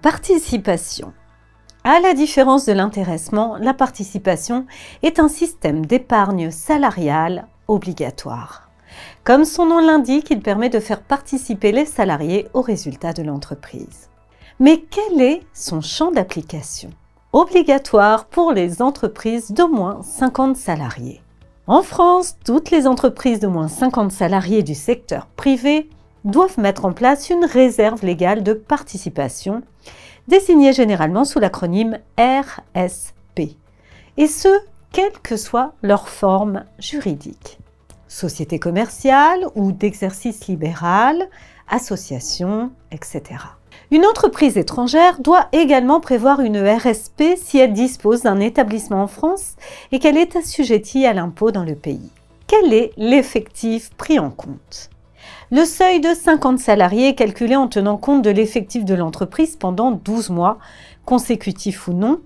participation. À la différence de l'intéressement, la participation est un système d'épargne salariale obligatoire. Comme son nom l'indique, il permet de faire participer les salariés aux résultats de l'entreprise. Mais quel est son champ d'application? Obligatoire pour les entreprises d'au moins 50 salariés. En France, toutes les entreprises d'au moins 50 salariés du secteur privé doivent mettre en place une réserve légale de participation, désignée généralement sous l'acronyme RSP, et ce, quelle que soit leur forme juridique. Société commerciale ou d'exercice libéral, association, etc. Une entreprise étrangère doit également prévoir une RSP si elle dispose d'un établissement en France et qu'elle est assujettie à l'impôt dans le pays. Quel est l'effectif pris en compte? Le seuil de 50 salariés est calculé en tenant compte de l'effectif de l'entreprise pendant 12 mois, consécutifs ou non,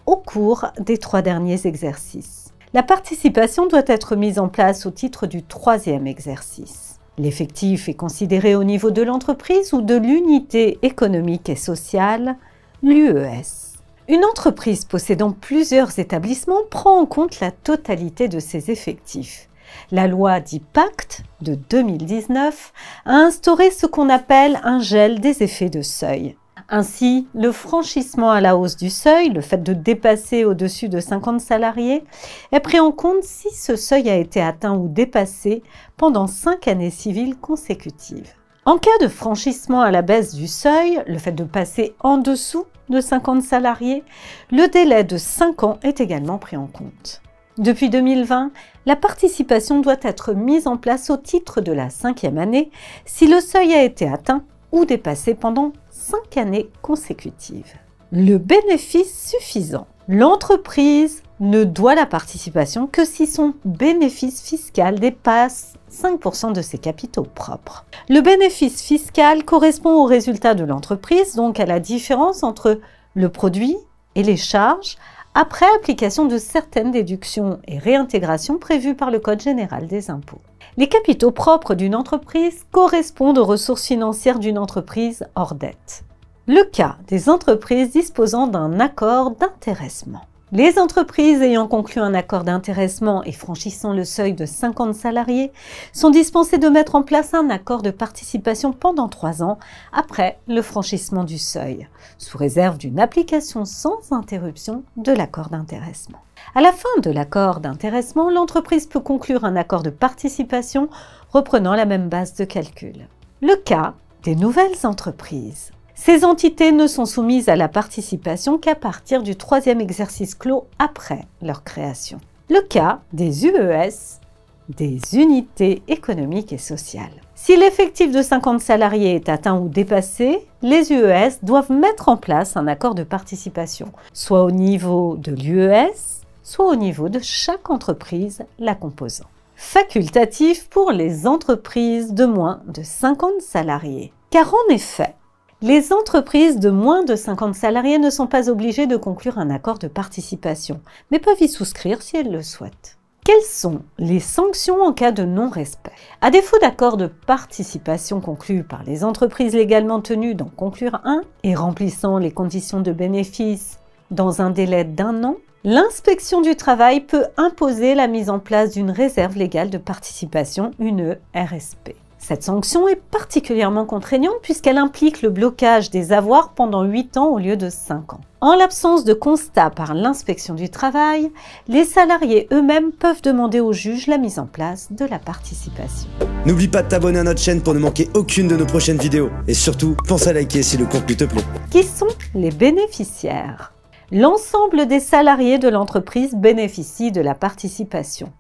au cours des 3 derniers exercices. La participation doit être mise en place au titre du 3e exercice. L'effectif est considéré au niveau de l'entreprise ou de l'unité économique et sociale, l'UES. Une entreprise possédant plusieurs établissements prend en compte la totalité de ses effectifs. La loi dit Pacte de 2019 a instauré ce qu'on appelle un gel des effets de seuil. Ainsi, le franchissement à la hausse du seuil, le fait de dépasser au-dessus de 50 salariés, est pris en compte si ce seuil a été atteint ou dépassé pendant 5 années civiles consécutives. En cas de franchissement à la baisse du seuil, le fait de passer en dessous de 50 salariés, le délai de 5 ans est également pris en compte. Depuis 2020, la participation doit être mise en place au titre de la 5e année si le seuil a été atteint ou dépassé pendant 5 années consécutives. Le bénéfice suffisant. L'entreprise ne doit la participation que si son bénéfice fiscal dépasse 5% de ses capitaux propres. Le bénéfice fiscal correspond au résultat de l'entreprise, donc à la différence entre le produit et les charges, après application de certaines déductions et réintégrations prévues par le Code général des impôts. Les capitaux propres d'une entreprise correspondent aux ressources financières d'une entreprise hors dette. Le cas des entreprises disposant d'un accord d'intéressement. Les entreprises ayant conclu un accord d'intéressement et franchissant le seuil de 50 salariés sont dispensées de mettre en place un accord de participation pendant 3 ans après le franchissement du seuil, sous réserve d'une application sans interruption de l'accord d'intéressement. À la fin de l'accord d'intéressement, l'entreprise peut conclure un accord de participation reprenant la même base de calcul. Le cas des nouvelles entreprises. Ces entités ne sont soumises à la participation qu'à partir du 3e exercice clos après leur création. Le cas des UES, des unités économiques et sociales. Si l'effectif de 50 salariés est atteint ou dépassé, les UES doivent mettre en place un accord de participation, soit au niveau de l'UES, soit au niveau de chaque entreprise la composant. Facultatif pour les entreprises de moins de 50 salariés. Car en effet, les entreprises de moins de 50 salariés ne sont pas obligées de conclure un accord de participation, mais peuvent y souscrire si elles le souhaitent. Quelles sont les sanctions en cas de non-respect? À défaut d'accord de participation conclu par les entreprises légalement tenues d'en conclure un et remplissant les conditions de bénéfice dans un délai d'1 an, l'inspection du travail peut imposer la mise en place d'une réserve légale de participation, une RSP. Cette sanction est particulièrement contraignante puisqu'elle implique le blocage des avoirs pendant 8 ans au lieu de 5 ans. En l'absence de constat par l'inspection du travail, les salariés eux-mêmes peuvent demander au juge la mise en place de la participation. N'oublie pas de t'abonner à notre chaîne pour ne manquer aucune de nos prochaines vidéos. Et surtout, pense à liker si le contenu te plaît. Qui sont les bénéficiaires? L'ensemble des salariés de l'entreprise bénéficient de la participation.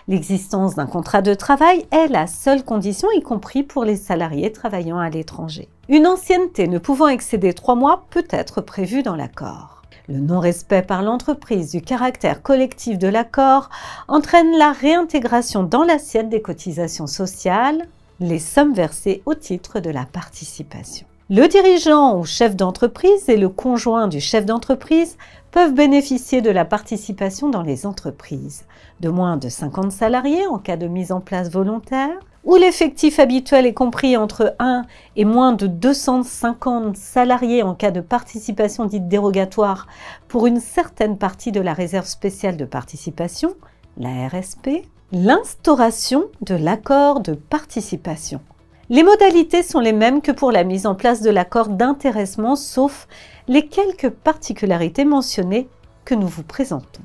L'existence d'un contrat de travail est la seule condition, y compris pour les salariés travaillant à l'étranger. Une ancienneté ne pouvant excéder 3 mois peut être prévue dans l'accord. Le non-respect par l'entreprise du caractère collectif de l'accord entraîne la réintégration dans l'assiette des cotisations sociales, les sommes versées au titre de la participation. Le dirigeant ou chef d'entreprise et le conjoint du chef d'entreprise peuvent bénéficier de la participation dans les entreprises de moins de 50 salariés en cas de mise en place volontaire où l'effectif habituel est compris entre 1 et moins de 250 salariés en cas de participation dite dérogatoire pour une certaine partie de la réserve spéciale de participation, la RSP, l'instauration de l'accord de participation. Les modalités sont les mêmes que pour la mise en place de l'accord d'intéressement, sauf les quelques particularités mentionnées que nous vous présentons.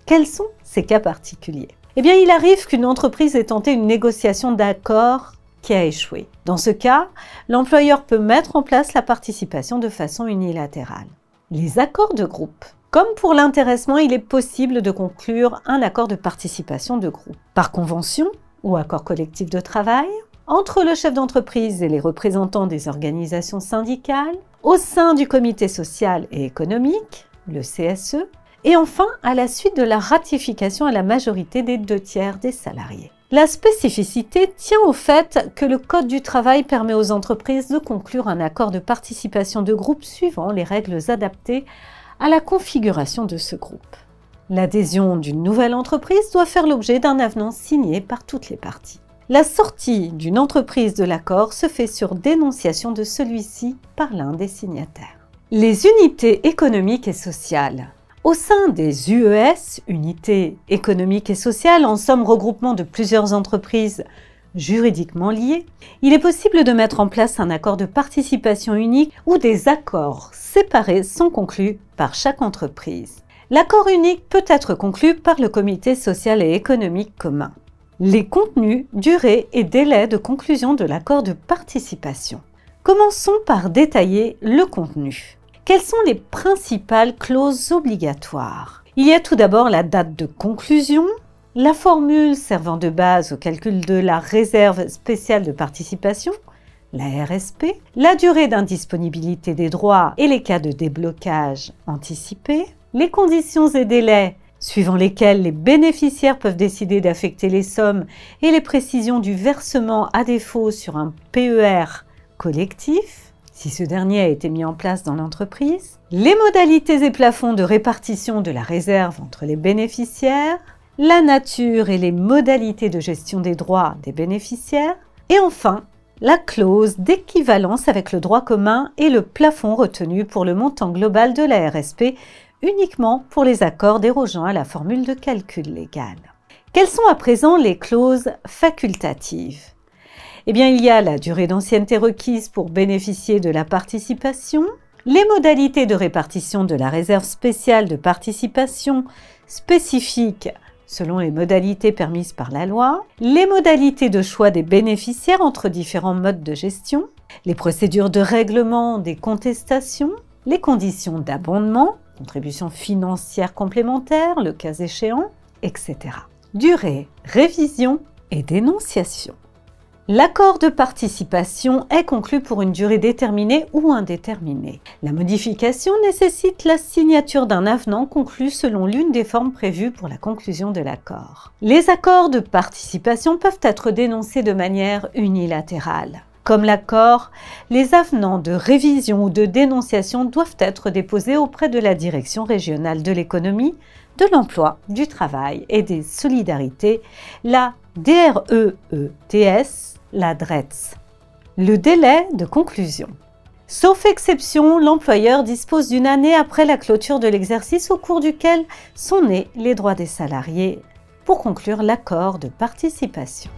Quels sont ces cas particuliers? Eh bien, il arrive qu'une entreprise ait tenté une négociation d'accord qui a échoué. Dans ce cas, l'employeur peut mettre en place la participation de façon unilatérale. Les accords de groupe. Comme pour l'intéressement, il est possible de conclure un accord de participation de groupe. Par convention ou accord collectif de travail, entre le chef d'entreprise et les représentants des organisations syndicales, au sein du comité social et économique, le CSE, et enfin à la suite de la ratification à la majorité des 2/3 des salariés. La spécificité tient au fait que le Code du travail permet aux entreprises de conclure un accord de participation de groupe suivant les règles adaptées à la configuration de ce groupe. L'adhésion d'une nouvelle entreprise doit faire l'objet d'un avenant signé par toutes les parties. La sortie d'une entreprise de l'accord se fait sur dénonciation de celui-ci par l'un des signataires. Les unités économiques et sociales. Au sein des UES, unités économiques et sociales, en somme regroupement de plusieurs entreprises juridiquement liées, il est possible de mettre en place un accord de participation unique où des accords séparés sont conclus par chaque entreprise. L'accord unique peut être conclu par le comité social et économique commun. Les contenus, durée et délai de conclusion de l'accord de participation. Commençons par détailler le contenu. Quelles sont les principales clauses obligatoires? Il y a tout d'abord la date de conclusion, la formule servant de base au calcul de la réserve spéciale de participation, la RSP, la durée d'indisponibilité des droits et les cas de déblocage anticipé, les conditions et délais suivant lesquels les bénéficiaires peuvent décider d'affecter les sommes et les précisions du versement à défaut sur un PER collectif, si ce dernier a été mis en place dans l'entreprise, les modalités et plafonds de répartition de la réserve entre les bénéficiaires, la nature et les modalités de gestion des droits des bénéficiaires, et enfin, la clause d'équivalence avec le droit commun et le plafond retenu pour le montant global de la RSP uniquement pour les accords dérogeant à la formule de calcul légale. Quelles sont à présent les clauses facultatives? Eh bien, il y a la durée d'ancienneté requise pour bénéficier de la participation, les modalités de répartition de la réserve spéciale de participation spécifiques selon les modalités permises par la loi, les modalités de choix des bénéficiaires entre différents modes de gestion, les procédures de règlement des contestations, les conditions d'abondement, contribution financière complémentaire, le cas échéant, etc. Durée, révision et dénonciation. L'accord de participation est conclu pour une durée déterminée ou indéterminée. La modification nécessite la signature d'un avenant conclu selon l'une des formes prévues pour la conclusion de l'accord. Les accords de participation peuvent être dénoncés de manière unilatérale. Comme l'accord, les avenants de révision ou de dénonciation doivent être déposés auprès de la Direction régionale de l'économie, de l'emploi, du travail et des solidarités, la DREETS, la DRETS. Le délai de conclusion. Sauf exception, l'employeur dispose d'une année après la clôture de l'exercice au cours duquel sont nés les droits des salariés pour conclure l'accord de participation.